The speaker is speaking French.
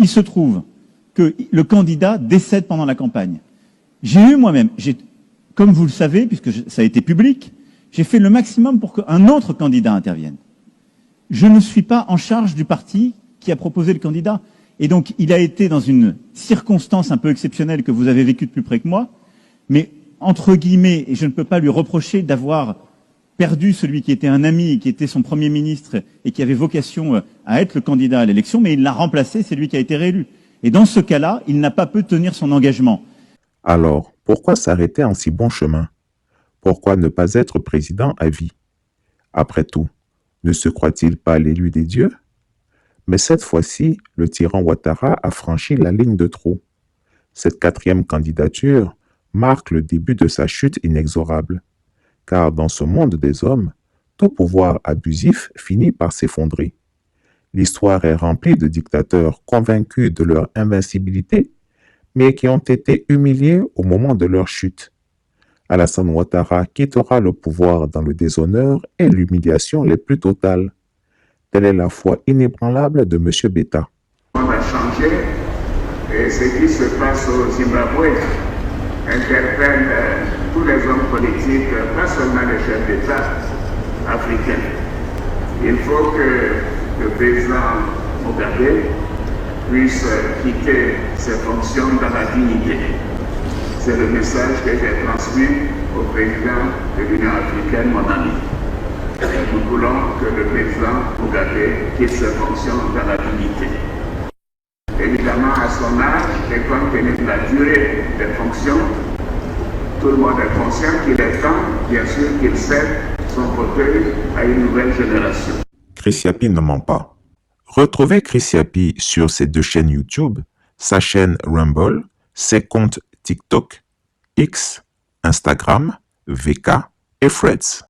Il se trouve que le candidat décède pendant la campagne. J'ai eu moi-même, comme vous le savez, puisque ça a été public, j'ai fait le maximum pour qu'un autre candidat intervienne. Je ne suis pas en charge du parti qui a proposé le candidat. Et donc, il a été dans une circonstance un peu exceptionnelle que vous avez vécue de plus près que moi, mais entre guillemets, et je ne peux pas lui reprocher d'avoir perdu celui qui était un ami, qui était son Premier ministre et qui avait vocation à être le candidat à l'élection, mais il l'a remplacé, c'est lui qui a été réélu. Et dans ce cas-là, il n'a pas pu tenir son engagement. Alors, pourquoi s'arrêter en si bon chemin? Pourquoi ne pas être président à vie? Après tout, ne se croit-il pas l'élu des dieux? Mais cette fois-ci, le tyran Ouattara a franchi la ligne de trop. Cette quatrième candidature marque le début de sa chute inexorable. Car dans ce monde des hommes, tout pouvoir abusif finit par s'effondrer. L'histoire est remplie de dictateurs convaincus de leur invincibilité, mais qui ont été humiliés au moment de leur chute. Alassane Ouattara quittera le pouvoir dans le déshonneur et l'humiliation les plus totales. Telle est la foi inébranlable de M. Betta. On a changé et ce qui se passe au Zimbabwe interpelle tous les hommes politiques, pas seulement les chefs d'État africains. Il faut que le président Mugabe puisse quitter ses fonctions dans la dignité. C'est le message que j'ai transmis au président de l'Union africaine, mon ami. Nous voulons que le président Mugabe quitte ses fonctions dans la dignité. Évidemment, à son âge, et compte tenu de la durée des fonctions, tout le monde est conscient qu'il est temps, bien sûr, qu'il cède son fauteuil à une nouvelle génération. Chris Yapi ne ment pas. Retrouvez Chris Yapi sur ses deux chaînes YouTube, sa chaîne Rumble, ses comptes TikTok, X, Instagram, VK et Threads.